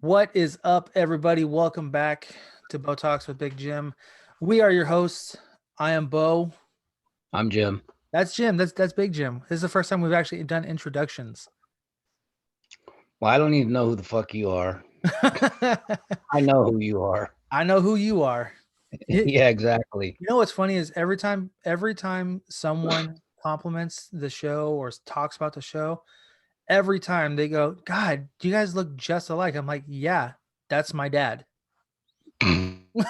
What is up, everybody? Welcome back to Bo Talks with Big Jim. We are your hosts. I am Bo. I'm Jim. That's Jim. That's Big Jim. This is the first time we've actually done introductions. Well, I don't even know who the fuck you are. I know who you are. I know who you are. Yeah, exactly. You know what's funny is every time someone compliments the show or talks about the show, every time they go, "God, you guys look just alike." I'm like, "Yeah, that's my dad." What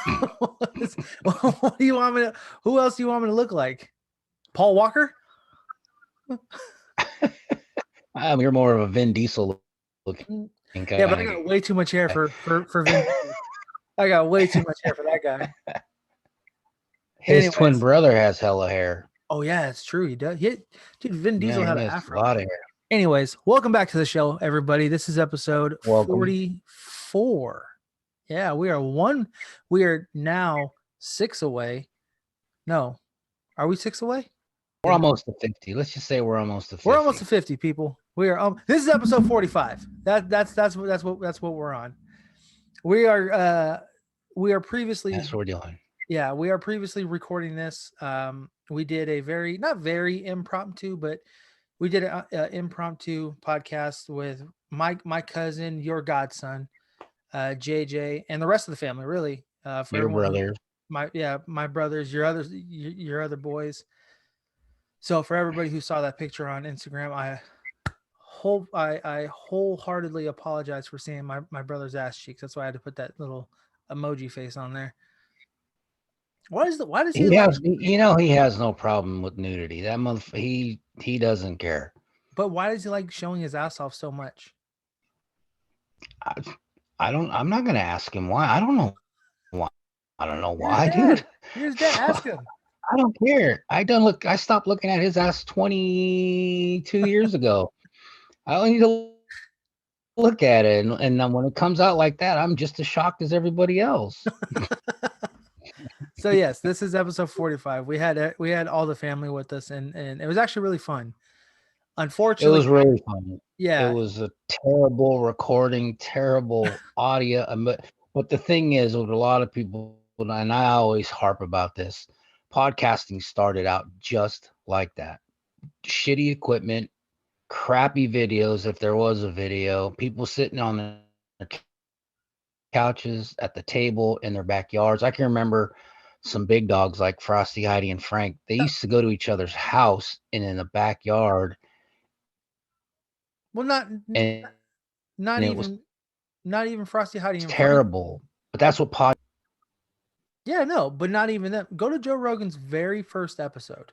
do you want me to? Who else do you want me to look like? Paul Walker? You're more of a Vin Diesel looking Yeah, but guy. I got way too much hair for Vin Diesel. I got way too much hair for that guy. His twin brother has hella hair. Oh yeah, it's true. He does. Dude, Vin Diesel had an afro. A lot of hair. Anyways, welcome back to the show, everybody. This is episode 44. Yeah, we are now 6 away. No, are we 6 away? We're almost to 50. Let's just say we're almost to 50. We're almost to 50, people. We are. This is episode 45. That's what we're on. We are previously. That's what we're doing. Yeah, we are previously recording this. We did a not very impromptu, but we did an impromptu podcast with my cousin, your godson, JJ, and the rest of the family. Really, for your brothers, my brothers, your other boys. So for everybody who saw that picture on Instagram, I wholeheartedly apologize for seeing my brother's ass cheeks. That's why I had to put that little emoji face on there. Why does he has he has no problem with nudity. That month he doesn't care. But why does he like showing his ass off so much? I'm not gonna ask him why. I don't know why, dude. Here's that. Ask him. I don't care. I stopped looking at his ass 22 years ago. I don't need to look at it, and then when it comes out like that, I'm just as shocked as everybody else. So yes, this is episode 45. We had all the family with us, and it was actually really fun. Unfortunately, it was really fun. Yeah, it was a terrible recording, terrible audio. But the thing is, with a lot of people, and I always harp about this, podcasting started out just like that. Shitty equipment, crappy videos, if there was a video, people sitting on their couches, at the table, in their backyards. I can remember some big dogs like Frosty, Heidi, and Frank. They used to go to each other's house and in the backyard. Well, not even Frosty, Heidi, and terrible. Frank. But that's what Yeah, no, but not even that. Go to Joe Rogan's very first episode.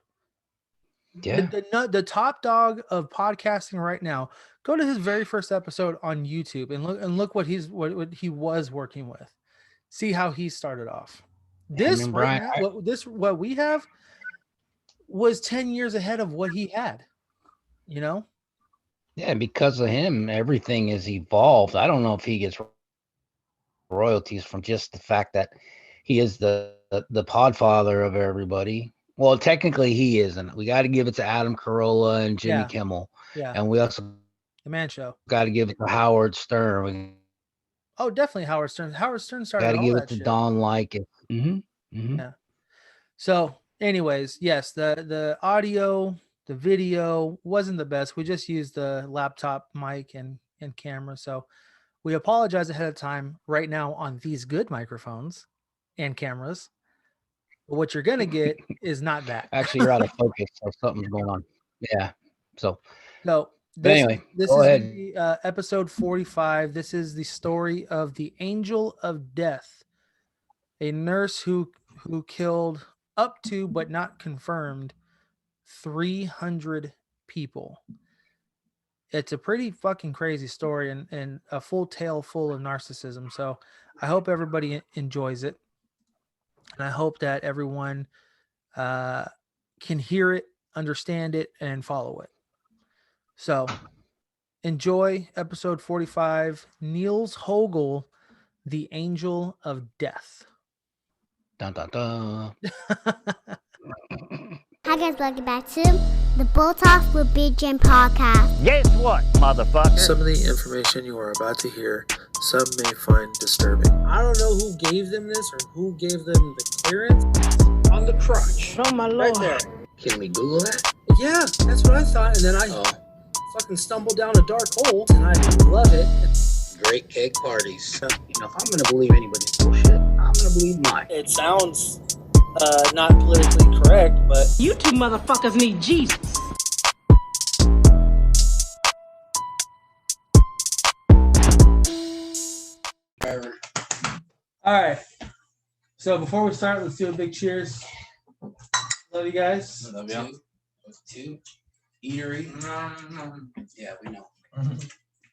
Yeah. The top dog of podcasting right now. Go to his very first episode on YouTube and look what he was working with. See how he started off. This right now, what we have was 10 years ahead of what he had. You know? Yeah, because of him, everything is evolved. I don't know if he gets royalties from just the fact that he is the podfather of everybody. Well, technically he isn't. We got to give it to Adam Carolla and Jimmy Kimmel. Yeah. And we also The Man Show. Got to give it to Howard Stern. Oh, definitely Howard Stern. Howard Stern started. Got to give it to Don Likett. Yeah. So, anyways, yes, the audio, the video wasn't the best. We just used the laptop mic and camera. So we apologize ahead of time right now on these good microphones and cameras. But what you're going to get is not that. Actually, you're out of focus. So something's going on. Yeah. So anyway, this is episode 45. This is the story of the Angel of Death, a nurse who killed up to, but not confirmed, 300 people. It's a pretty fucking crazy story and a full tale full of narcissism. So I hope everybody enjoys it. And I hope that everyone can hear it, understand it, and follow it. So enjoy episode 45, Niels Hogel, the Angel of Death. Dun, dun, dun. Hi guys, welcome back to the Bo Talks with Big Jim podcast. Guess what, motherfucker? Some of the information you are about to hear some may find disturbing. I don't know who gave them this or who gave them the clearance. On the crotch. Oh my Right lord. there. Can we Google that? Yeah, that's what I thought. And then I fucking stumbled down a dark hole and I love it. Great cake parties. If I'm gonna believe anybody's bullshit, I'm gonna believe mine. It sounds not politically correct, but You two motherfuckers need Jesus. all right. So before we start, let's do a big cheers. Love you guys. Love you. Two. Eatery. Yeah, we know.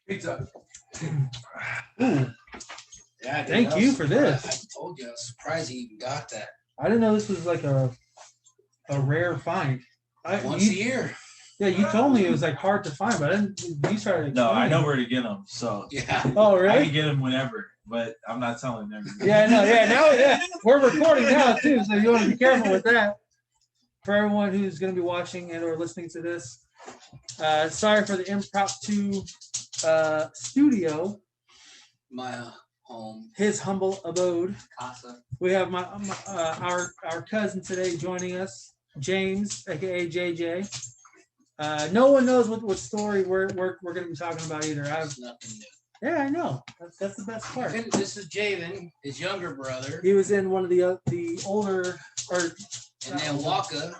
Pizza. Ooh, Yeah, thank you for this. I told you, I was surprised you even got that. I didn't know this was like a rare find. Once a year. Yeah, you told me it was like hard to find, but I didn't. You started. No, I know where to get them. So Yeah. Oh, I really? can get them whenever, but I'm not telling them. Yeah, no, yeah, now we're recording now too, so you want to be careful with that. For everyone who's going to be watching and or listening to this, sorry for the impromptu studio. My home. His humble abode. Casa. We have our cousin today joining us, James, aka JJ. No one knows what story we're going to be talking about either. There's nothing new. Yeah, I know. That's the best part. And this is Javen, his younger brother. He was in one of the older And then Waka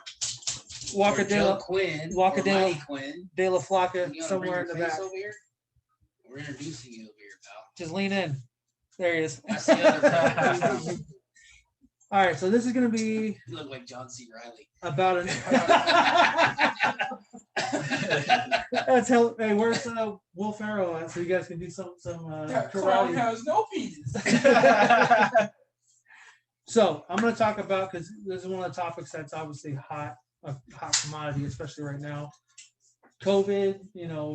Joe Quinn. Waka Mighty Quinn. De La Flaca You wanna somewhere in bring the your face back. over here? We're introducing you over here, pal. Just lean in. There he is. That's the other pal. All right, so this is going to be You look like John C. Reilly. about an. That's how. Hey, where's Will Ferrell at? So you guys can do some karate. has no penis. So I'm going to talk about, because this is one of the topics that's obviously a hot commodity, especially right now. COVID,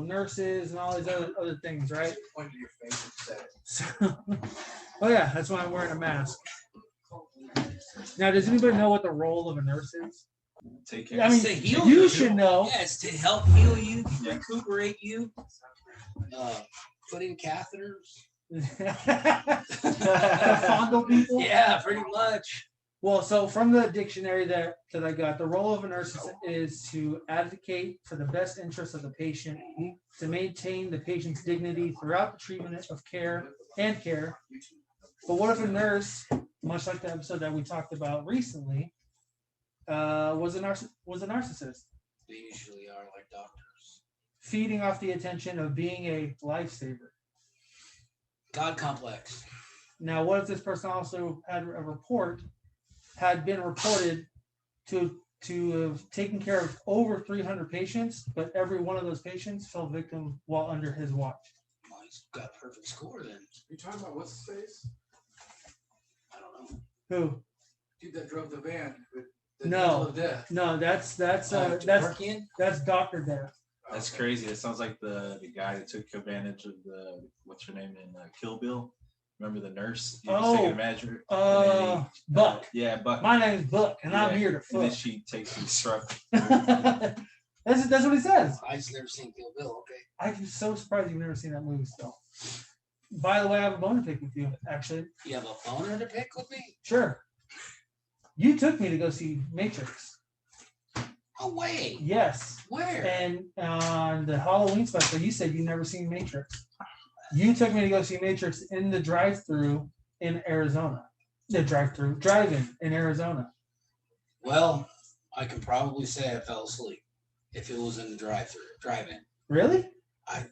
nurses and all these other things, right? Point to your face and said it. So, oh yeah, that's why I'm wearing a mask. Now, does anybody know what the role of a nurse is? Take care. I mean, to heal you you. should know. Yeah, it's to help heal you, recuperate you, put in catheters. Fondle people. Yeah, pretty much. Well, so from the dictionary that I got, the role of a nurse is to advocate for the best interests of the patient, to maintain the patient's dignity throughout the treatment of care. But what if a nurse, much like the episode that we talked about recently, was a narcissist? They usually are like doctors. Feeding off the attention of being a lifesaver. God complex. Now, what if this person also had been reported to have taken care of over 300 patients, but every one of those patients fell victim while under his watch? Well, he's got a perfect score then. You talking about what's his face? I don't know. Who? Dude that drove the van with the No. Angel of Death. No, that's Kevorkian? Dr. Death. That's crazy. It sounds like the guy that took advantage of the what's her name in Kill Bill. Remember the nurse? He was taking advantage of her? Buck. Yeah, Buck. My name is Buck, and I'm here to And then fuck. she takes and struck. That's what he says. I just never seen Kill Bill. Okay. I'm so surprised you've never seen that movie still. By the way, I have a bone to pick with you, actually. You have a boner to pick with me? Sure. You took me to go see Matrix. No way. Yes. Where? And on the Halloween special, you said you'd never seen Matrix. You took me to go see Matrix in the drive-thru in Arizona. The drive-in in Arizona. Well, I can probably say I fell asleep if it was in the drive-in. Really? I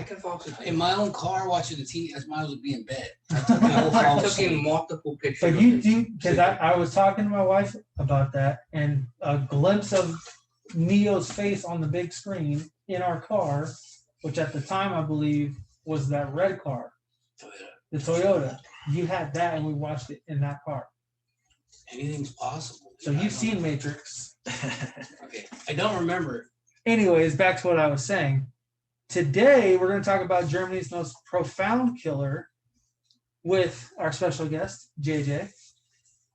can fall asleep in my own car watching the TV. As might as well be in bed. I took in multiple pictures. But you do, because I was talking to my wife about that, and a glimpse of Neo's face on the big screen in our car, which at the time I believe was that red car, the Toyota. You had that, and we watched it in that car. Anything's possible. So you've seen Matrix. Okay, I don't remember. Anyways, back to what I was saying. Today, we're going to talk about Germany's most profound killer with our special guest, JJ.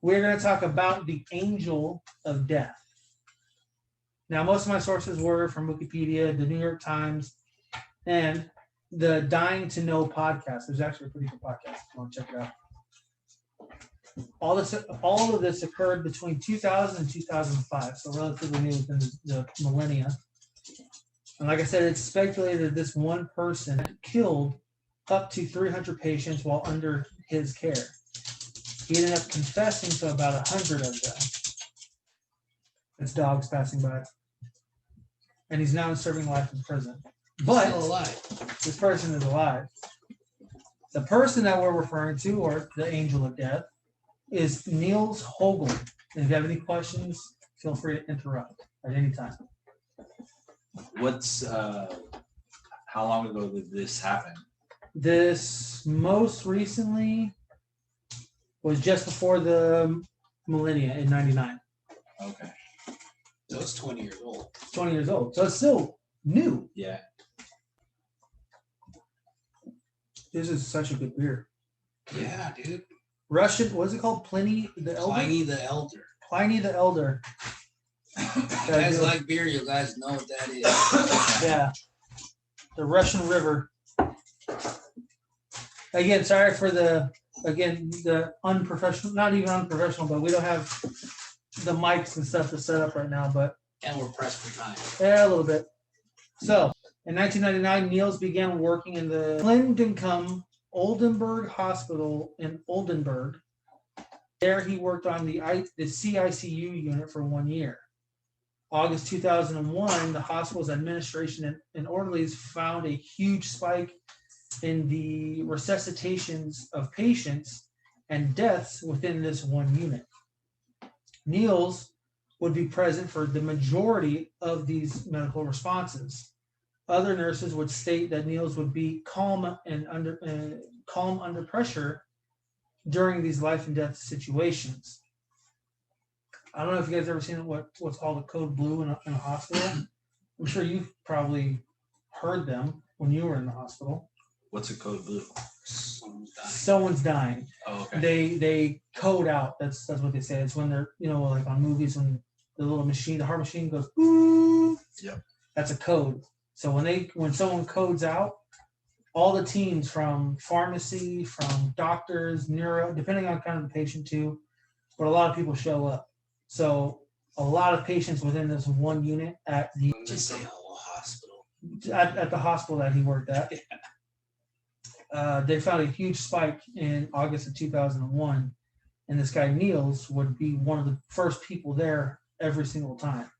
We're going to talk about the Angel of Death. Now, most of my sources were from Wikipedia, the New York Times, and the Dying to Know podcast. There's actually a pretty good podcast. If you want to check it out. All of this occurred between 2000 and 2005, so relatively new within the millennia. And like I said, it's speculated that this one person killed up to 300 patients while under his care. He ended up confessing to about 100 of them. It's dogs passing by. And he's now serving life in prison. But still alive. This person is alive. The person that we're referring to, or the angel of death, is Niels Hogel. And if you have any questions, feel free to interrupt at any time. What's how long ago did this happen? This most recently was just before the millennia in 99. Okay. So it's 20 years old. 20 years old. So it's still new. Yeah. This is such a good beer. Yeah, dude. Russian, what is it called? Pliny the Elder? Pliny the Elder. Pliny the Elder. If you guys like beer, you guys know what that is. Yeah. The Russian River. Again, sorry for the unprofessional, not even unprofessional, but we don't have the mics and stuff to set up right now, but. And we're pressed for time. Yeah, a little bit. So, in 1999, Niels began working in the Lindencum Oldenburg Hospital in Oldenburg. There he worked on the CICU unit for 1 year. August 2001, the hospital's administration and orderlies found a huge spike in the resuscitations of patients and deaths within this one unit. Niels would be present for the majority of these medical responses. Other nurses would state that Niels would be calm under pressure during these life and death situations. I don't know if you guys ever seen what's called a code blue in a hospital. I'm sure you've probably heard them when you were in the hospital. What's a code blue? Someone's dying. Oh, okay. They code out. That's what they say. It's when they're, like on movies when the little machine, the heart machine goes, ooh. Yep. That's a code. So when someone codes out, all the teams from pharmacy, from doctors, neuro, depending on kind of the patient too, but a lot of people show up. So a lot of patients within this one unit at the Just say whole hospital. At the hospital that he worked at. They found a huge spike in August of 2001, and this guy Niels would be one of the first people there every single time.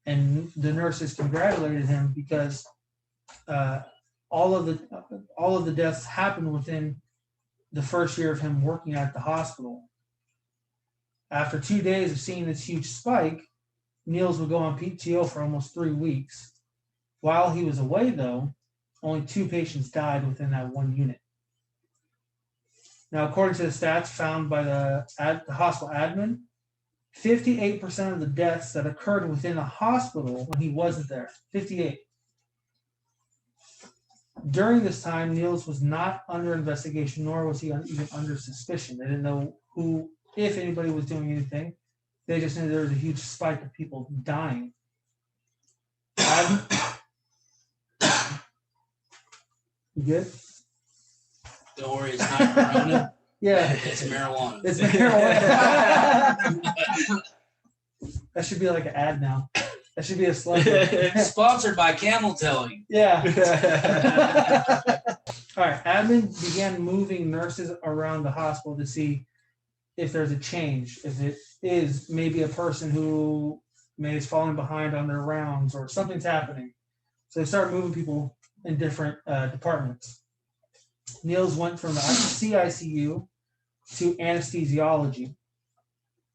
And the nurses congratulated him because all of the deaths happened within the first year of him working at the hospital. After 2 days of seeing this huge spike, Niels would go on PTO for almost 3 weeks. While he was away, though, only 2 patients died within that one unit. Now, according to the stats found by the hospital admin, 58% of the deaths that occurred within the hospital when he wasn't there, 58. During this time, Niels was not under investigation, nor was he even under suspicion. They didn't know who, if anybody was doing anything. They just knew there was a huge spike of people dying. You good? Don't worry, it's not corona. Yeah. It's marijuana. It's marijuana. That should be like an ad now. That should be a slogan. Sponsored by Camel Telling. Yeah. All right. Admin began moving nurses around the hospital to see if there's a change, if it is maybe a person who maybe is falling behind on their rounds or something's happening. So they start moving people in different departments. Niels went from the CICU to anesthesiology.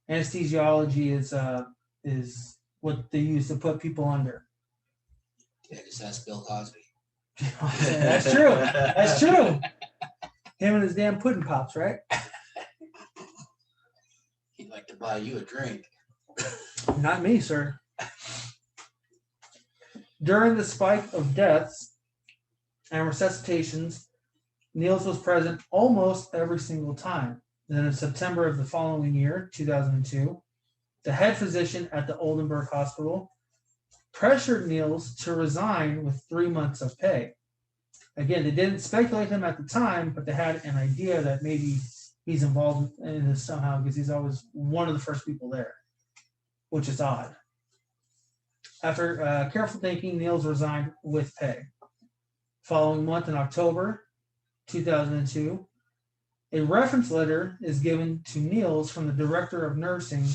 Anesthesiology is what they use to put people under. Yeah, just ask Bill Cosby. That's true. That's true. Him and his damn pudding pops, right? He'd like to buy you a drink. Not me, sir. During the spike of deaths and resuscitations, Niels was present almost every single time. And then in September of the following year, 2002, the head physician at the Oldenburg Hospital pressured Niels to resign with 3 months of pay. Again, they didn't speculate him at the time, but they had an idea that maybe he's involved in this somehow because he's always one of the first people there, which is odd. After careful thinking, Niels resigned with pay. Following month in October 2002, a reference letter is given to Niels from the director of nursing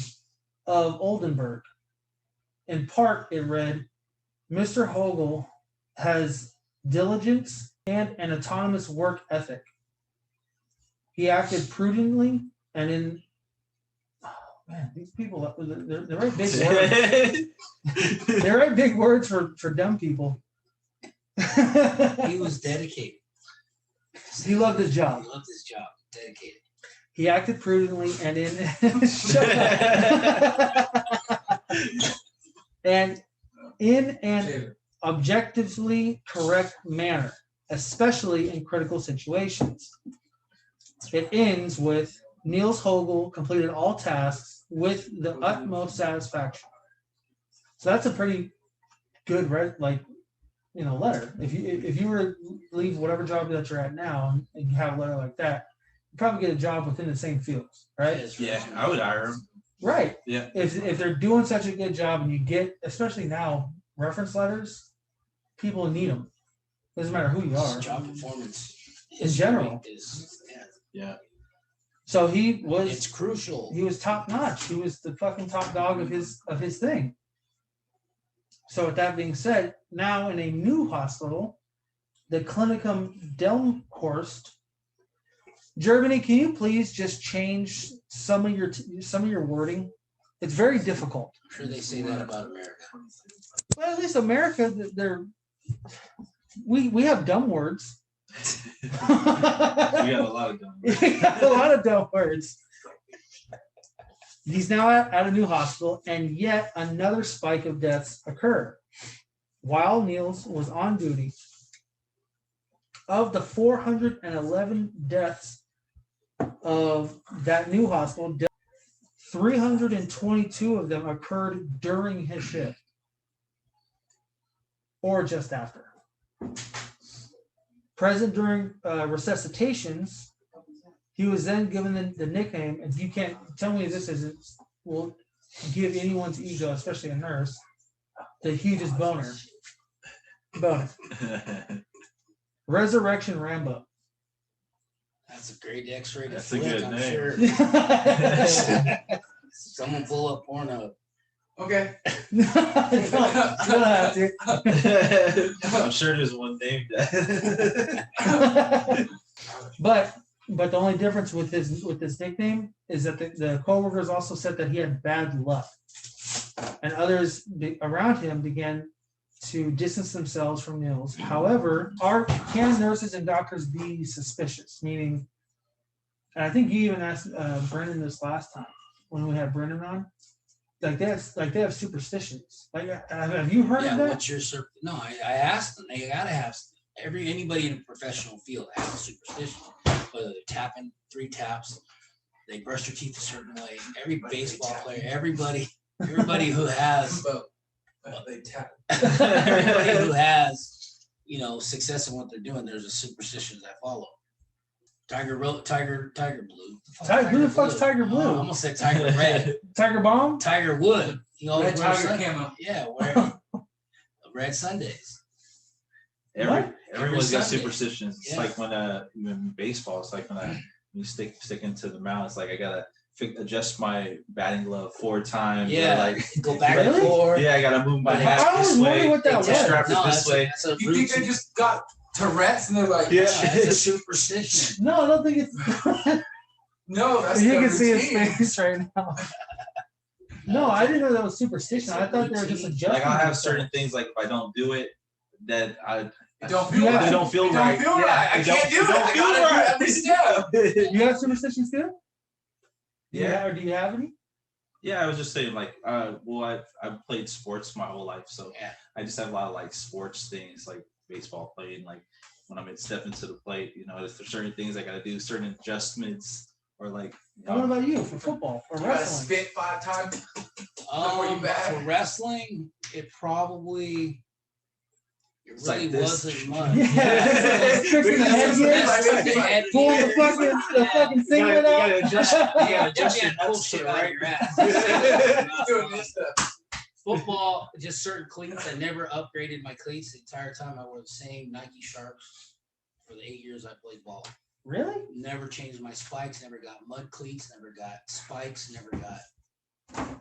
of Oldenburg. In part, it read, Mr. Hogel has diligence and an autonomous work ethic. He acted prudently and in man, these people, they're right big words. They're right big words for dumb people. He was dedicated. He loved his job. He loved his job. Dedicated. He acted prudently and in and in an objectively correct manner, especially in critical situations. It ends with Niels Hogel completed all tasks with the utmost satisfaction. So that's a pretty good letter. If you were to leave whatever job that you're at now and you have a letter like that, you probably get a job within the same fields, right? Yeah, I would hire him. Right. Yeah. If they're doing such a good job and you get, especially now, reference letters, people need them. Doesn't matter who you are. Job performance in general. Yeah. So it's crucial. He was top notch. He was the fucking top dog of his thing. So with that being said, now in a new hospital, the Klinikum Delmenhorst, Germany, can you please just change some of your wording? It's very difficult. I'm sure they say that about America. Well, at least America, we have dumb words. We got a lot of dumb words. We got a lot of dumb words. He's now at a new hospital, and yet another spike of deaths occurred while Niels was on duty. Of the 411 deaths of that new hospital, 322 of them occurred during his shift or just after. Present during resuscitations, he was then given the nickname, and you can't tell me this will give anyone's ego, especially a nurse, the hugest boner. Resurrection Rambo. That's a great X-rated That's flick, a good I'm name. sure. Someone pull up Pornhub. Okay. You don't have to. I'm sure there's one named that. But the only difference with his nickname is that the coworkers also said that he had bad luck, and others around him began to distance themselves from Niels. However, can nurses and doctors be suspicious? Meaning, and I think you even asked Brendan this last time when we had Brendan on. Like they have superstitions. Like, have you heard of that? What's your no? I asked them. They gotta have anybody in a professional field has a superstition. Whether they're tapping 3 taps, they brush their teeth a certain way. Every baseball player, everybody who has they tap. everybody who has success in what they're doing, there's a superstition that follow. Tiger Blue. Who the fuck's Tiger Blue? I almost said Tiger Red. Tiger Bomb? Tiger Wood. He always wears Tiger camo. Yeah, wear red Sundays. Everyone's got Sunday. superstitions. It's like when even baseball, it's like when you stick into the mound, it's like I gotta adjust my batting glove 4 times. Yeah, like go back and forth. Yeah, I gotta move my hat I this always wondered way. what that was. Strap it this way. You think they just got Tourette's and they're like, Yeah, it's a superstition. No, I don't think it's. no, that's You the can see his routine. face right now. No, I didn't know that was superstition. I thought they were just adjusting. Like I'll have certain things like if I don't do it, that It don't feel Yeah. right. They don't feel right. Don't feel right. I It can't do it. don't I feel gotta do right. every step. You have superstitions too? Yeah. Or do you have any? Yeah, I was just saying like, I've played sports my whole life, so Yeah. I just have a lot of like sports things like baseball playing, like when I'm step into the plate, there's certain things I gotta do, certain adjustments, or like. And what about you for football or You gotta wrestling? spit 5 times. Before you bat. For wrestling, it probably It really like wasn't much. Yeah. Fixing the headgear. Pulling the fucking singlet out. You gotta adjust your pull nuts to shit the out of right. your ass. Doing this stuff. Football, just certain cleats. I never upgraded my cleats the entire time. I wore the same Nike Sharps for the 8 years I played ball. Really? Never changed my spikes. Never got mud cleats. Never got spikes. Never got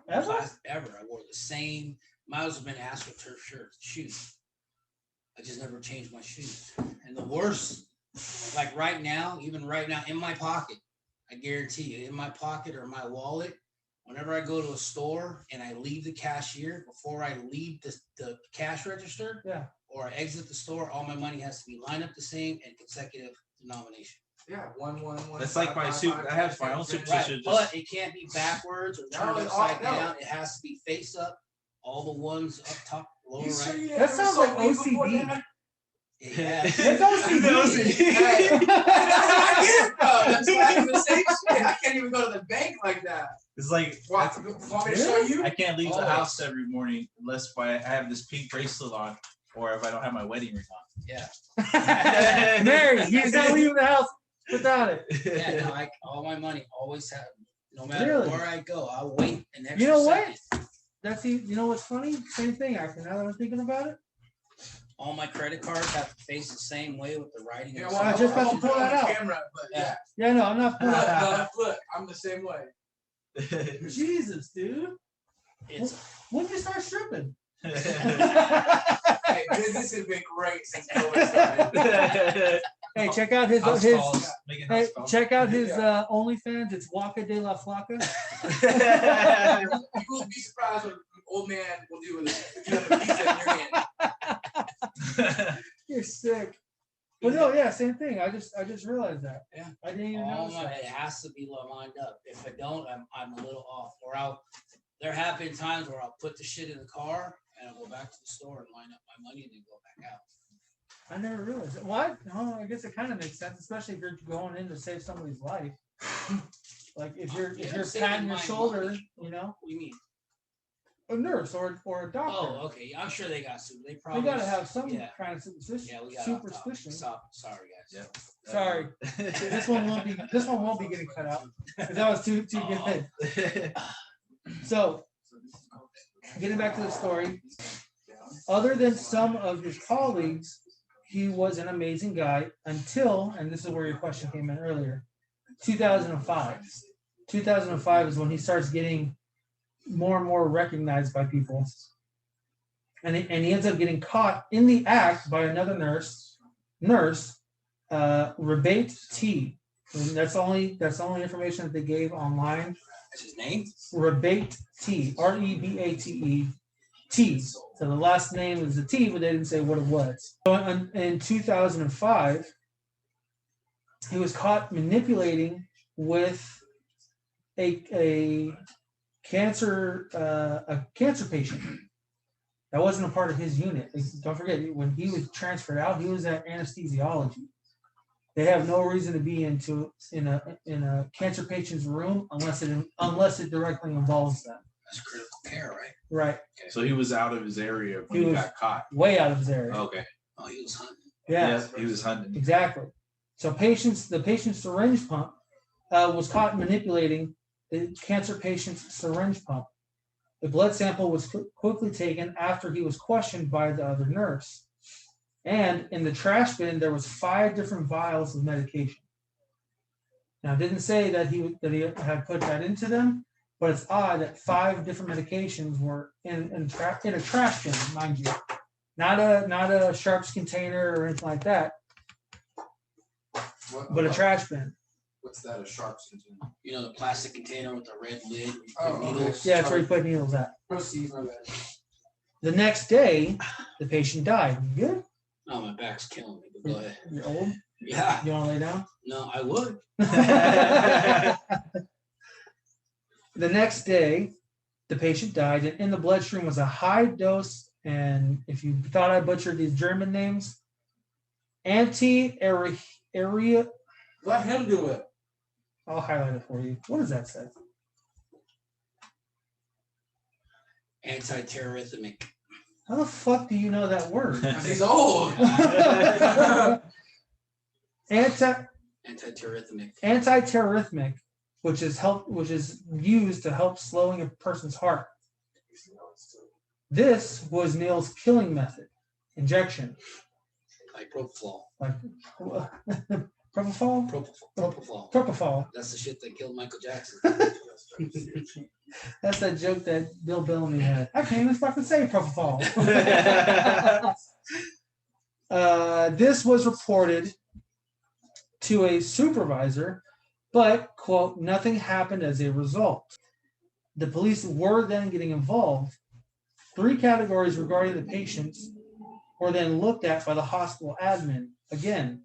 Ever? ever. I wore the same. Might as well have been AstroTurf shirts, shoes. I just never changed my shoes. And the worst, like right now, even right now, in my pocket, I guarantee you, in my pocket or my wallet, whenever I go to a store and I leave the cashier, before I leave the cash register, or I exit the store, all my money has to be lined up the same and consecutive denomination. Yeah, one. That's like my suit. I have my own superstition. Right, but it can't be backwards or turned upside down. It has to be face up. All the ones up top, lower right. That sounds like OCD. Yeah. That's OCD. Hey, I get it, bro. That's like the same shit. I can't even go to the bank like that. It's like Want me to show you? I can't leave the house every morning unless I have this pink bracelet on, or if I don't have my wedding ring on. Yeah. Mary, he's not leaving the house without it. Yeah, no, all my money always have, no matter where I go, I'll wait an extra You know second. what? You know what's funny? Same thing, actually, now that I'm thinking about it. All my credit cards have to face the same way with the writing. Yeah, and well, I just about to pull that out. Camera, but yeah. Yeah, no, I'm not pulling that out. Look, I'm the same way. Jesus, dude. It's When did you start stripping? Hey, business has been great since COVID started. Hey, check out his Hey, check out his OnlyFans. It's Waka de la Flaca. You will be surprised what an old man will do with it if you have a pizza in your hand. You're sick. But no, yeah, same thing. I just realized that. Yeah. I didn't even know it has to be lined up. If I don't, I'm a little off. Or there have been times where I'll put the shit in the car and I'll go back to the store and line up my money and then go back out. I never realized it. What? Oh, I guess it kind of makes sense, especially if you're going in to save somebody's life. Like if you're patting your shoulder, money. you know. What do you mean? A nurse or a doctor. Oh, okay. I'm sure they got some. They probably gotta have some kind of superstition. Yeah, we got superstition. Sorry, guys. Yep. Sorry, this one won't be getting cut out because that was too good. So, getting back to the story, other than some of his colleagues, he was an amazing guy until, and this is where your question came in earlier, 2005. 2005 is when he starts getting more and more recognized by people. And he ends up getting caught in the act by another nurse, Rebate T. And that's the only information that they gave online. That's his name? Rebate T. Rebate T. So the last name is a T, but they didn't say what it was. So in 2005, he was caught manipulating with a cancer patient that wasn't a part of his unit. Don't forget, when he was transferred out, he was at anesthesiology. They have no reason to be in a cancer patient's room unless it directly involves them. That's critical care, right? Right. Okay. So he was out of his area when he got caught. Way out of his area. Okay. Oh, he was hunting. Yeah, he was hunting. Exactly. So the patient's syringe pump was caught manipulating the cancer patient's syringe pump. The blood sample was quickly taken after he was questioned by the other nurse. And in the trash bin, there was 5 different vials of medication. Now, it didn't say that he had put that into them, but it's odd that 5 different medications were in a trash bin, mind you. Not a Sharps container or anything like that, but a trash bin. What's that? A Sharps container? You know, the plastic container with the red lid. Needles. Yeah, that's where you put needles at. Proceed, my bad. The next day, the patient died. You good? Oh, my back's killing me. But go ahead. You're old? Yeah. You want to lay down? No, I would. The next day, the patient died, and in the bloodstream was a high dose, and if you thought I butchered these German names, anti-area. Let him do it. I'll highlight it for you. What does that say? Anti-terrorismic. How the fuck do you know that word? Because he's old. Antiterrhythmic, which is used to help slowing a person's heart. This was Niels' killing method. Injection. Like propofol. Like propofol? Propofol. That's the shit that killed Michael Jackson. That's that joke that Bill Bellamy had. I can't even fucking say propofol. This was reported to a supervisor, but, quote, nothing happened as a result. The police were then getting involved. 3 categories regarding the patients were then looked at by the hospital admin. Again,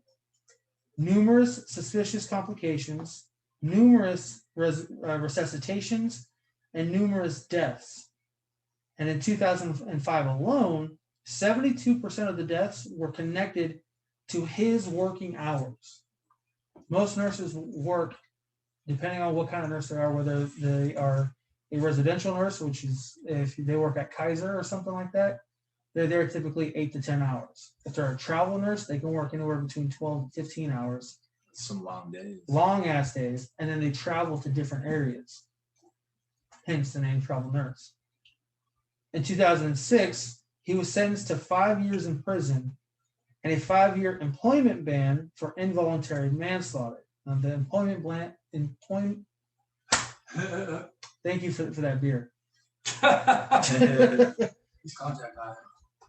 numerous suspicious complications, numerous resuscitations, and numerous deaths. And in 2005 alone, 72% of the deaths were connected to his working hours. Most nurses work, depending on what kind of nurse they are, whether they are a residential nurse, which is if they work at Kaiser or something like that, they're there typically 8 to 10 hours. If they're a travel nurse, they can work anywhere between 12 and 15 hours. Some long days. Long ass days. And then they travel to different areas. Hence the name travel nurse. In 2006, he was sentenced to 5 years in prison and a 5-year employment ban for involuntary manslaughter. The employment thank you for that beer. He's contact guy.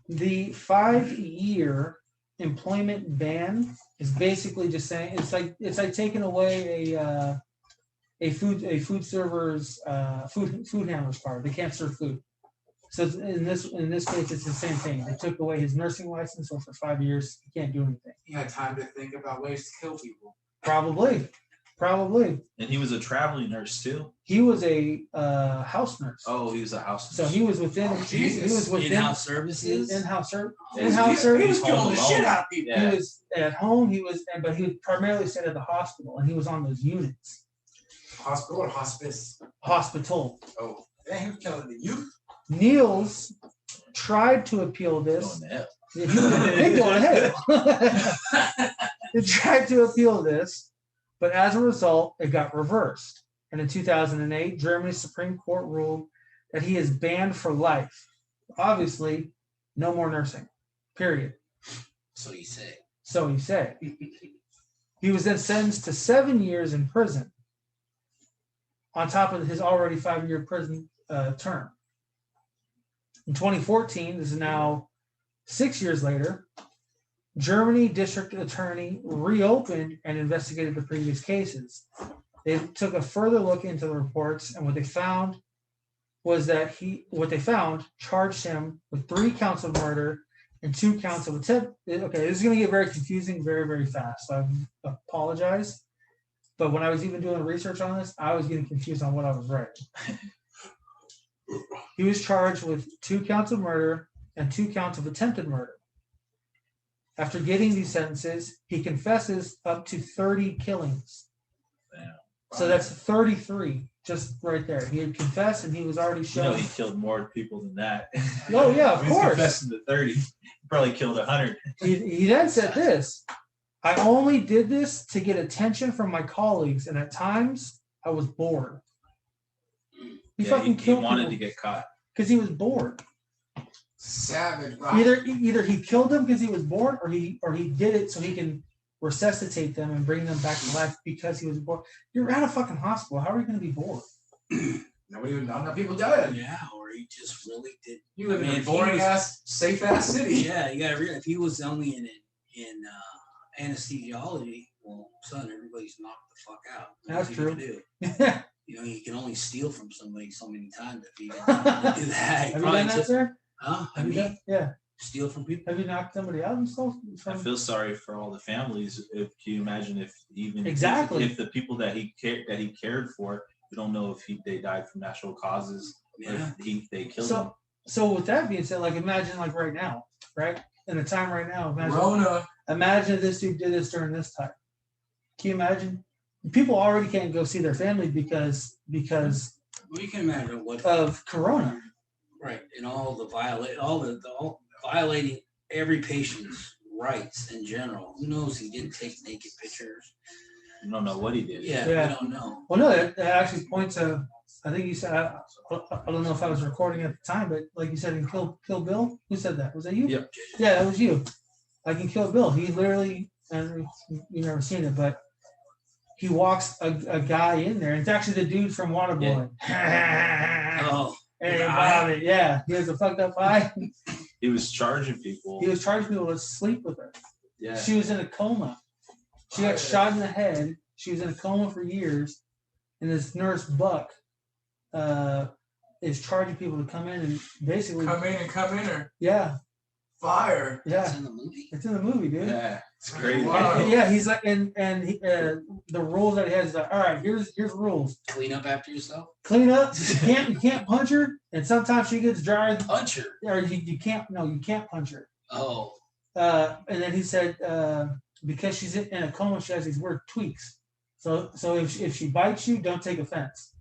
The 5-year employment ban is basically just saying it's like taking away a food server's food handler's card. They can't serve food. So in this case, it's the same thing. They took away his nursing license, so for 5 years he can't do anything. He had time to think about ways to kill people. Probably. And he was a traveling nurse too. He was a house nurse. Oh, he was a house So nurse. he was within. He was within in-house services. In-house service. He was killing the shit out of people. He was at home. But he would primarily stayed at the hospital, and he was on those units. Hospital or hospice? Hospital. Oh, he was killing the youth. Niels tried to appeal this. Going to hell. He going to hell. He tried to appeal this, but as a result, it got reversed. And in 2008, Germany's Supreme Court ruled that he is banned for life. Obviously, no more nursing. Period. So you say. So he said. He was then sentenced to 7 years in prison, on top of his already 5-year prison term. In 2014, this is now 6 years later, Germany district attorney reopened and investigated the previous cases. They took a further look into the reports, and what they found charged him with 3 counts of murder and 2 counts of attempt. Okay, this is going to get very confusing very, very fast, so I apologize. But when I was even doing research on this, I was getting confused on what I was writing. He was charged with 2 counts of murder and 2 counts of attempted murder. After getting these sentences, he confesses up to 30 killings. Damn. So that's 33, just right there. He had confessed, and he was already shown. He killed more people than that. Oh yeah, of He's course. confessing to 30. He probably killed 100. He then said this: "I only did this to get attention from my colleagues, and at times I was bored." He fucking killed. He wanted to get caught because he was bored. Savage. Bro. Either he killed them because he was bored, or he did it so he can resuscitate them and bring them back to life because he was bored. You're at a fucking hospital. How are you going to be bored? Not enough people died. Yeah, or he just really did. You live in a boring ass, safe ass city. Yeah, you got to realize if he was only in anesthesiology, well, son, everybody's knocked the fuck out. That's true. You can only steal from somebody so many times if you do that. Have you done that, sir? Huh? Have you done? Yeah. Steal from people? Have you knocked somebody out and stuff? I feel sorry for all the families. Can you imagine if the people that he cared for, we don't know if they died from natural causes, or if they killed them. So with that being said, like imagine like right now, right? In the time right now, imagine if this dude did this during this time. Can you imagine? People already can't go see their family because we can imagine what of Corona. Right, and all violating every patient's rights in general. Who knows? He didn't take naked pictures. You don't know what he did. Yeah. We don't know. Well, no, that actually points to. I think you said. I don't know if I was recording at the time, but like you said in Kill Bill, who said that? Was that you? Yeah. Yeah, that was you. Like in Kill Bill, he literally, and you've never seen it, but he walks a guy in there. And it's actually the dude from Waterboy. Yeah. Oh. Hey, Bobby. Yeah, he has a fucked up eye. He was charging people. He was charging people to sleep with her. Yeah. She was in a coma. She got shot in the head. She was in a coma for years. And this nurse, Buck, is charging people to come in and basically... Come in or... Yeah. Fire. Yeah. It's in the movie? It's in the movie, dude. Yeah. It's crazy. Wow. Yeah, he's like... And the rules that he has is like, all right, here's rules. Clean up after yourself? Clean up. You can't punch her. And sometimes she gets dry. Punch her? Or you can't punch her. Oh. And then he said... because she's in a coma, she has these weird tweaks. So if she bites you, don't take offense.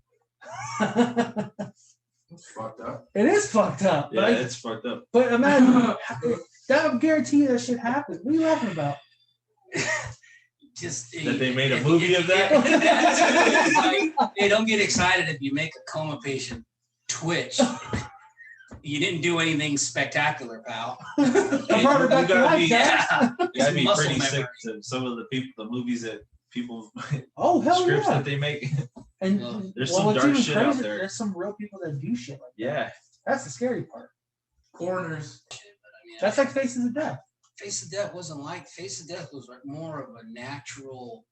It's fucked up. It is fucked up. Yeah, But it's fucked up. But imagine that would guarantee you that shit happens. What are you laughing about? Just that they made a movie of that. Hey, don't get excited if you make a coma patient twitch. You didn't do anything spectacular, pal. You gotta be Muscle pretty memory. sick to some of the movies that people hell scripts yeah. that they make. And there's some dark shit out there. There's some real people that do shit like that. Yeah. That's the scary part. Coroners. That's like Faces of Death. Face of Death wasn't like Face of Death was like more of a natural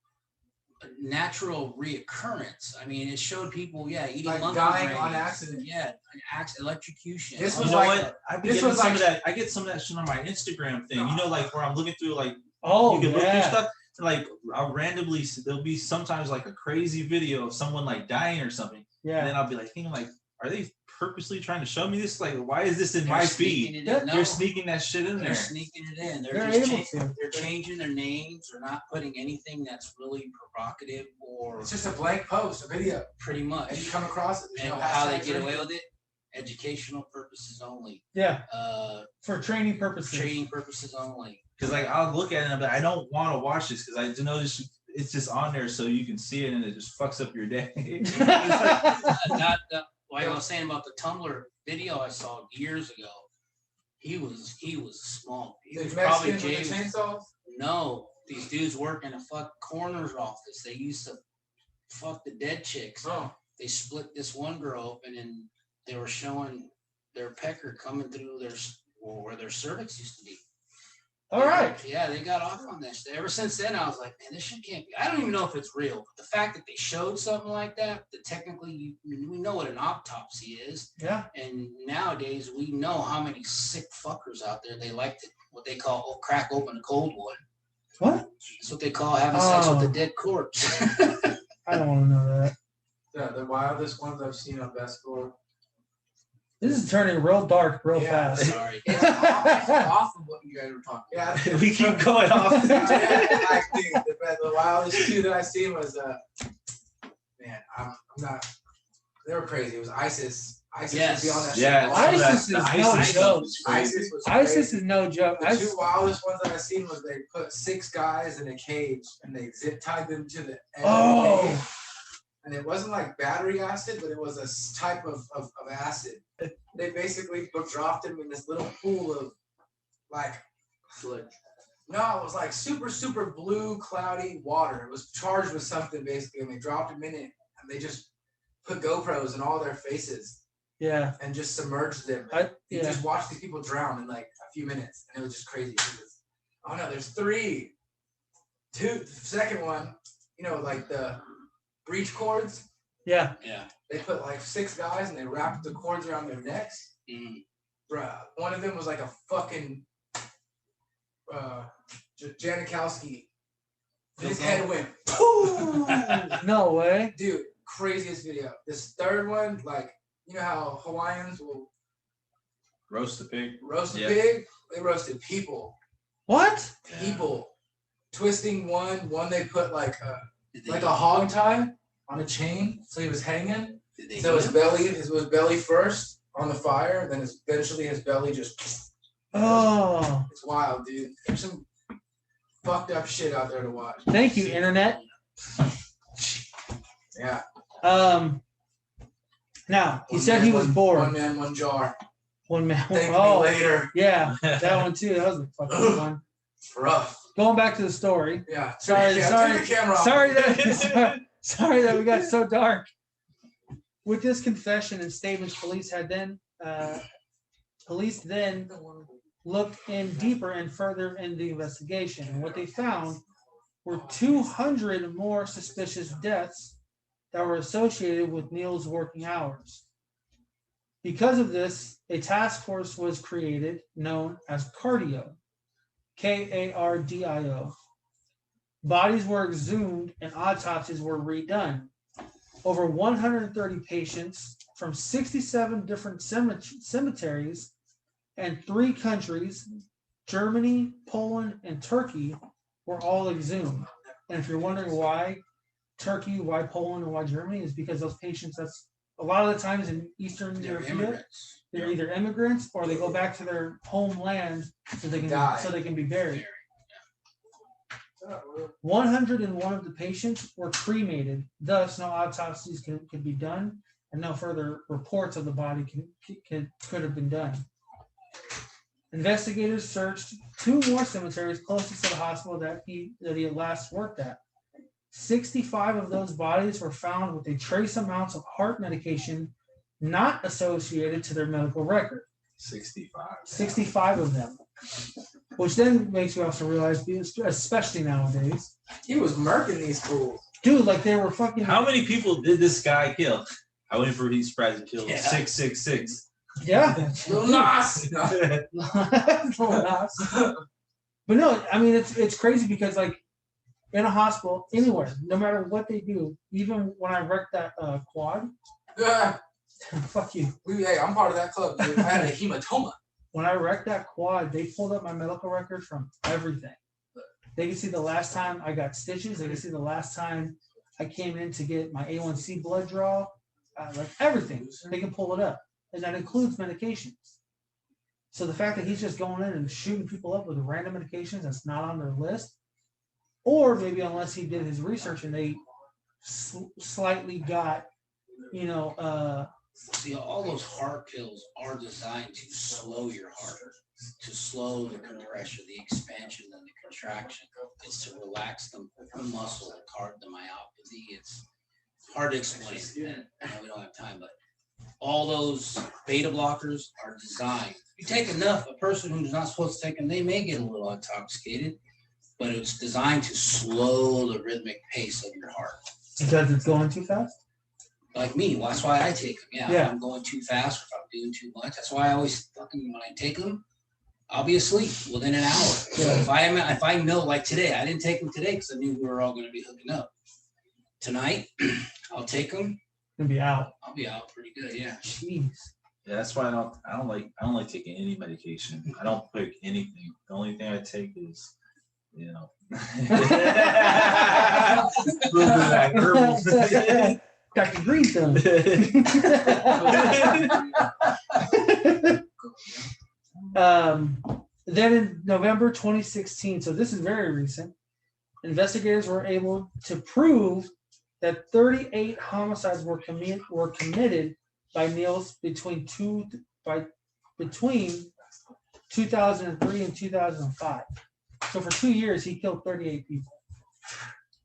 reoccurrence. I mean, it showed people, eating like monkey dying brains. on accident. Yeah, electrocution. This You was know like, what? I be getting some of that. I get some of that shit on my Instagram thing. You know, like where I'm looking through, like you can look through stuff. And like I'll randomly, there'll be sometimes like a crazy video of someone like dying or something. Yeah. And then I'll be like thinking like, are they purposely trying to show me this? Like, why is this in my feed? They're sneaking that shit in there. They're sneaking it in. They're changing their names. They're not putting anything that's really provocative or. It's just a blank post, a video. Pretty much. And you come across it. And how they get away with it? Educational purposes only. Yeah. For training purposes. Training purposes only. Because like I'll look at it and I'm like, I don't want to watch this because I just know this. It's just on there so you can see it and it just fucks up your day. Like I was saying about the Tumblr video I saw years ago, he was small. He was probably James. No, these dudes work in a coroner's office. They used to fuck the dead chicks. Oh. They split this one girl open and they were showing their pecker coming through where their cervix used to be. All right. Yeah, they got off on this. Ever since then, I was like, man, this shit can't be. I don't even know if it's real. But the fact that they showed something like that technically we know what an autopsy is. Yeah. And nowadays we know how many sick fuckers out there. They like to what they call crack open a cold one. What? That's what they call having sex with a dead corpse. I don't want to know that. Yeah, the wildest ones I've seen on Best-Core. This is turning real dark real fast. Sorry. It's off of what you guys were talking about. Yeah, we keep going off. The wildest two that I seen was man, I'm not. They were crazy. It was ISIS. ISIS would be on that shit. ISIS is no joke. ISIS was ISIS is no joke. The two wildest ones that I seen was they put 6 guys in a cage and they zip tied them to the end of the cage. And it wasn't like battery acid, but it was a type of acid. They basically dropped him in this little pool of like sludge. No, it was like super, super blue, cloudy water. It was charged with something basically, and they dropped him in it, and they just put GoPros in all their faces. Yeah. And just submerged them. You just watched these people drown in like a few minutes, and it was just crazy. Oh no, there's 3. 2. The second one, like the breech cords. Yeah. Yeah. They put like 6 guys and they wrapped the cords around their necks. Bruh, one of them was like a fucking Janikowski. His head went. No way. Dude, craziest video. This third one, like, you know how Hawaiians will roast the pig? Roast the pig? They roasted people. What? People. Twisting one they put like a hog tie on a chain, so he was hanging. So his belly first on the fire. Then eventually his belly just. Oh. It's wild, dude. There's some fucked up shit out there to watch. Thank you, internet. Yeah. Now he said he was bored. One man, one jar. One man. Thank me later. Yeah, that one too. That was a fucking one. It's rough. Going back to the story. Yeah. Sorry that we got so dark. With this confession and statements, police then looked in deeper and further in the investigation. And what they found were 200 more suspicious deaths that were associated with Niels' working hours. Because of this, a task force was created known as Cardio, Kardio. Bodies were exhumed and autopsies were redone. Over 130 patients from 67 different cemeteries and 3 countries, Germany, Poland, and Turkey, were all exhumed. And if you're wondering why Turkey, why Poland, and why Germany, is because those patients, that's a lot of the times in Eastern Europe, they're either immigrants or they go back to their homeland so they can be buried. 101 of the patients were cremated, thus no autopsies could be done, and no further reports of the body could have been done. Investigators searched 2 more cemeteries closest to the hospital that he had last worked at. 65 of those bodies were found with a trace amounts of heart medication not associated to their medical record. 65 of them. Which then makes you also realize, especially nowadays, he was murking these fools. Dude, like they were fucking. How many people did this guy kill? I wouldn't be surprised he killed 666. Yeah. Lil Nas. But no, I mean it's crazy because like in a hospital, anywhere, no matter what they do, even when I wrecked that quad. Yeah. Fuck you. Hey, I'm part of that club, dude. I had a hematoma. When I wrecked that quad, they pulled up my medical record from everything. They can see the last time I got stitches. They can see the last time I came in to get my A1C blood draw. Like everything. They can pull it up. And that includes medications. So the fact that he's just going in and shooting people up with random medications that's not on their list, or maybe unless he did his research and they slightly got, See, all those heart pills are designed to slow your heart, to slow the compression, the expansion, and the contraction. It's to relax the muscle, the myopathy. It's hard to explain. And we don't have time, but all those beta blockers are designed. You take enough, a person who's not supposed to take them, they may get a little intoxicated, but it's designed to slow the rhythmic pace of your heart. Because it's going too fast? Like me, well, that's why I take them. Yeah. If I'm going too fast, or if I'm doing too much, that's why I always when I take them, I'll be asleep within an hour. So if I know, like today, I didn't take them today because I knew we were all going to be hooking up. Tonight, I'll take them. You'll be out. I'll be out pretty good. Yeah. Jeez. Yeah, that's why I don't like taking any medication. I don't pick anything. The only thing I take is, a little bit of that herbal. Dr. Green thumb. Then in November 2016, so this is very recent, investigators were able to prove that 38 homicides were committed by Niels between 2003 and 2005. So for 2 years, he killed 38 people.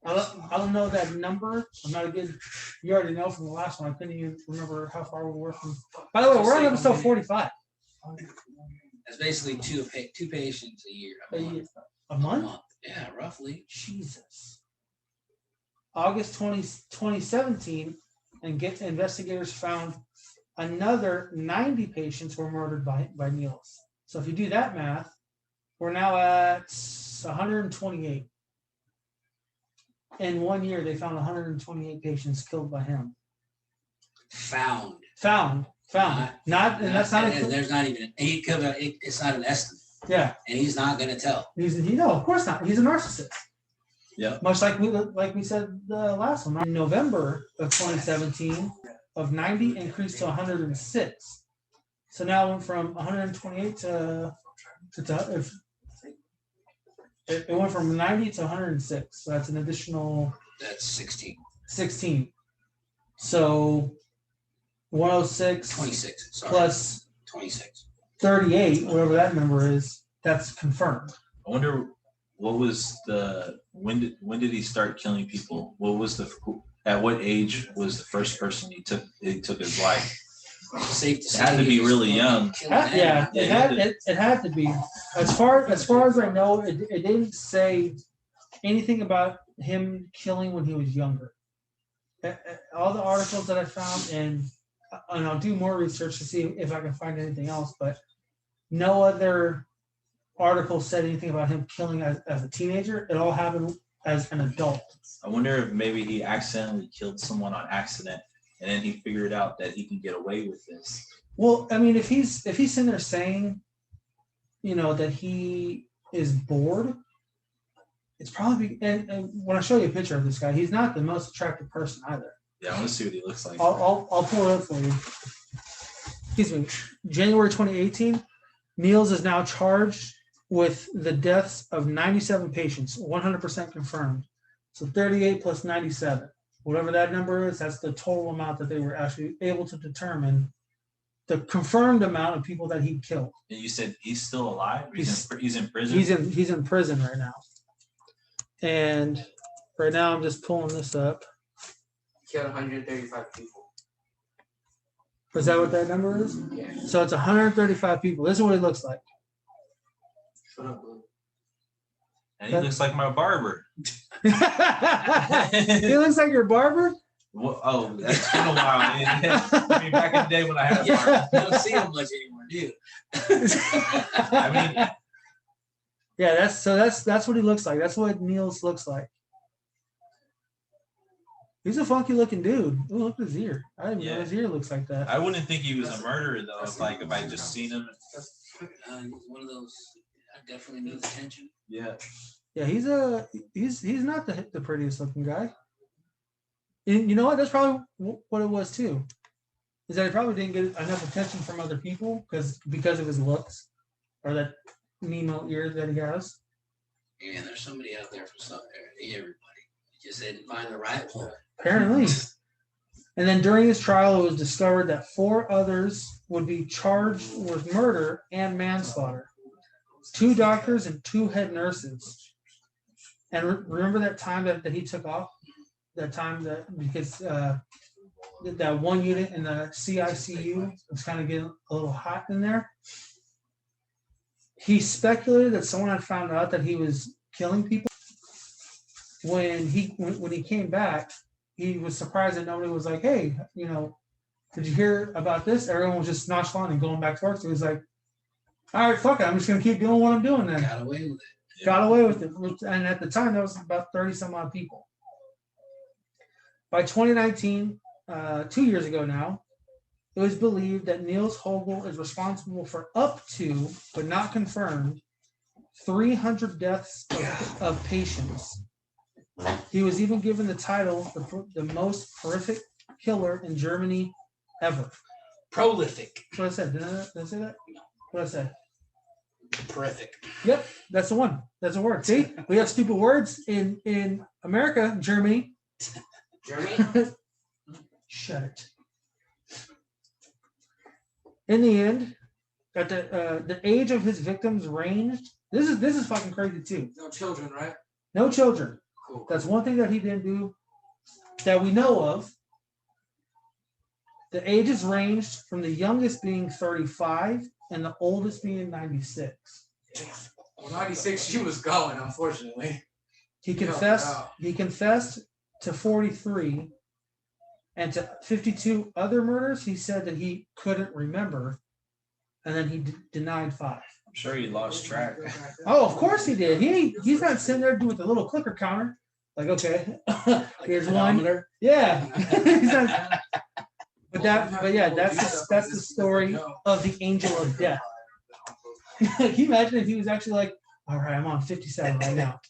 I don't know that number. I'm not a good. You already know from the last one. I couldn't even remember how far we were from. By the way, we're on episode 45. That's basically two patients a year. A month? Yeah, roughly. Jesus. August 2017, and investigators found another 90 patients were murdered by Niels. So if you do that math, we're now at 128. In 1 year, they found 128 patients killed by him. Found. Not, and that's not. There's not even. It's not an estimate. Yeah. And he's not going to tell. Of course not. He's a narcissist. Yeah. Much like we said the last one. In November of 2017, of 90 increased to 106. So now it went from 128 to it went from 90 to 106. So that's an additional. That's 16. 16. So 106. 26. Sorry. Plus 26. 38, whatever that number is. That's confirmed. I wonder what was when did he start killing people? At what age was the first person he took his life? Safe to say it had to be really young. It had to be. As far as I know, it didn't say anything about him killing when he was younger. All the articles that I found, and I'll do more research to see if I can find anything else, but no other article said anything about him killing as a teenager. It all happened as an adult. I wonder if maybe he accidentally killed someone on accident, and then he figured out that he can get away with this. Well, I mean, if he's sitting there saying, that he is bored, it's probably. And when I show you a picture of this guy, he's not the most attractive person either. Yeah, I want to see what he looks like. I'll pull it up for you. Excuse me. January 2018, Niels is now charged with the deaths of 97 patients, 100% confirmed. So 38 plus 97. Whatever that number is, that's the total amount that they were actually able to determine the confirmed amount of people that he killed. And you said he's still alive? He's in prison? He's in prison right now. And right now I'm just pulling this up. He killed 135 people. Is that what that number is? Yeah. So it's 135 people. This is what it looks like. Shut up, Blue. And he looks like my barber. He looks like your barber? Well, that's been a while. I mean, back in the day when I had a barber. You don't see him much anymore, do you? I mean, yeah, that's what he looks like. That's what Niels looks like. He's a funky looking dude. Ooh, look at his ear. I didn't know his ear looks like that. I wouldn't think he was a murderer though. If I just seen him. One of those. I definitely needs attention. Yeah. Yeah, he's not the prettiest looking guy. And you know what? That's probably what it was too. Is that he probably didn't get enough attention from other people because of his looks or that Nemo ear that he has. And there's somebody out there for everybody. You just didn't find the right one. Apparently. And then during his trial, it was discovered that 4 others would be charged with murder and manslaughter. 2 doctors and 2 head nurses. And remember that time that he took off? That time because that one unit in the CICU was kind of getting a little hot in there. He speculated that someone had found out that he was killing people. When he came back, he was surprised that nobody was like, "Hey, did you hear about this?" Everyone was just nonchalant and going back to work. So he was like, "All right, fuck it. I'm just gonna keep doing what I'm doing then." Got away with it. Got away with it. And at the time, that was about 30 some odd people. By 2019, 2 years ago now, it was believed that Niels Hogel is responsible for up to, but not confirmed, 300 deaths of patients. He was even given the title the most prolific killer in Germany ever. Prolific. What I said? Did I say that? What I said? Terrific. Yep, that's the one. That's a word. See, we have stupid words in America, Germany. Germany? Shut it. In the end, at the age of his victims ranged. This is fucking crazy too. No children, right? No children. Cool. That's one thing that he didn't do that we know of. The ages ranged from the youngest being 35 and the oldest being 96. Well, 96, she was going, unfortunately. He confessed to 43 and to 52 other murders. He said that he couldn't remember, and then he denied 5. I'm sure he lost track. Oh, of course he did. He's not sitting there with the little clicker counter. Like, okay, here's one. Yeah. But yeah, that's the story of the angel of death. Can you imagine if he was actually like, all right, I'm on 57 right now.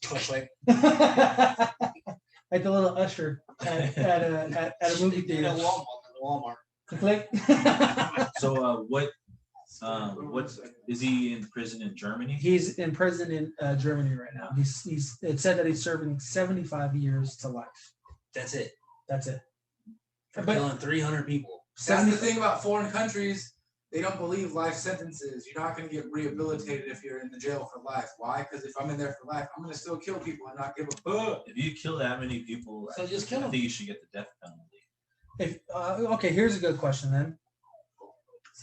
Like the little usher at a movie theater. Walmart. Click. So what Is he in prison in Germany? He's in prison in Germany right now. It said that he's serving 75 years to life. That's it. For killing 300 people. That's the thing about foreign countries. They don't believe life sentences. You're not going to get rehabilitated if you're in the jail for life. Why? Because if I'm in there for life, I'm going to still kill people and not give a fuck. If you kill that many people, so just kill them. I think you should get the death penalty. Okay, here's a good question then.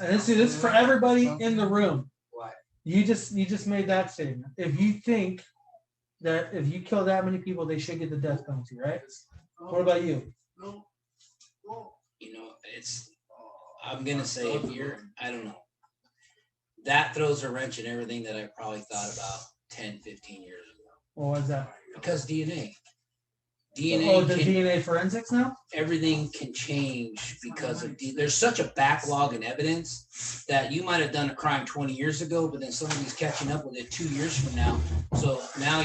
And this is for everybody in the room. What? You just made that statement. If you think that if you kill that many people, they should get the death penalty, right? What about you? You know, I'm gonna say I don't know. That throws a wrench in everything that I probably thought about 10, 15 years ago. What was that? Because DNA. DNA forensics now? Everything can change because of there's such a backlog in evidence that you might have done a crime 20 years ago, but then somebody's catching up with it 2 years from now. So now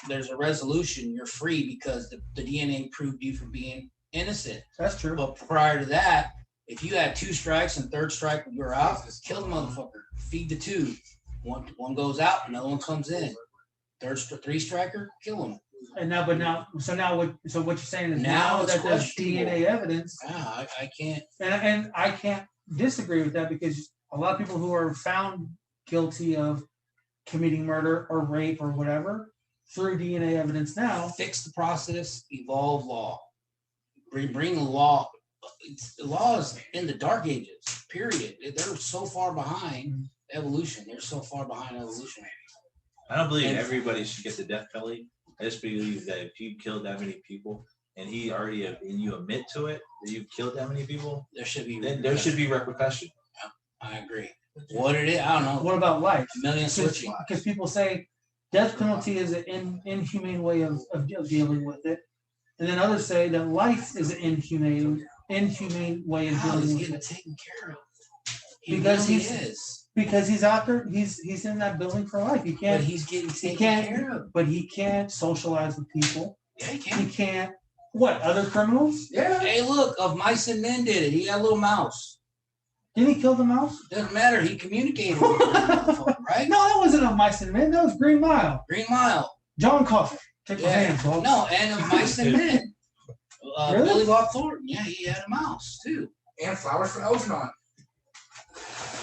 there's a resolution, you're free because the DNA proved you for being innocent. That's true. But prior to that, if you had 2 strikes and third strike you're out, kill the motherfucker. Feed the 2. One goes out, another one comes in. 3 striker, kill him. And now, what you're saying is now that there's DNA evidence, I can't. And I can't disagree with that because a lot of people who are found guilty of committing murder or rape or whatever through DNA evidence now. Fix the process, evolve law. Bring law. Law is in the dark ages, period. They're so far behind evolution. I don't believe everybody should get the death penalty. I just believe that if you killed that many people and you admit to it that you've killed that many people, there should be repercussion. I agree. What it is, I don't know. What about life? A million switching. Because people say death penalty is an inhumane way of dealing with it, and then others say that life is an inhumane way of dealing with it. Taken care of. Because he's out there, he's in that building for life. He can't. But he's getting taken care of. But he can't socialize with people. Yeah, he can. He can't. What, other criminals? Yeah. Hey, look, of Mice and Men did it. He had a little mouse. Didn't he kill the mouse? Doesn't matter. He communicated with him, right? No, that wasn't of Mice and Men. That was Green Mile. Green Mile. John Coffey. Take your hands, folks. No, and of Mice and Men. Really? Billy Bob Thornton. Yeah, he had a mouse too. And Flowers for Algernon.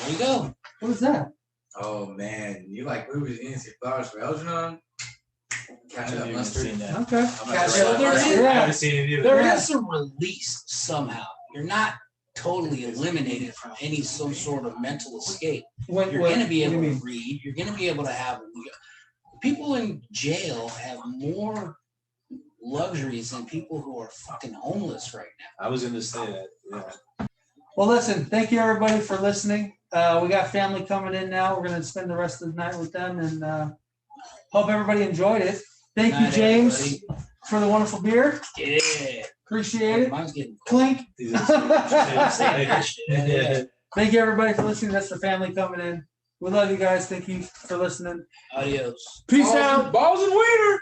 There you go. What is that? Oh man, you like movies? You didn't see Flowers for Algernon? Catch up, mustard. Okay. There is a release somehow. You're not totally eliminated from any some sort of mental escape. You're going to be able to read. You're going to be able to have. People in jail have more luxuries than people who are fucking homeless right now. I was going to say that. Yeah. Well, listen. Thank you, everybody, for listening. We got family coming in now. We're going to spend the rest of the night with them, and hope everybody enjoyed it. Thank you, James, everybody, for the wonderful beer. Yeah. Appreciate it. Mine's getting clink. Thank you, everybody, for listening. That's the family coming in. We love you guys. Thank you for listening. Adios. Peace out. Balls and wiener.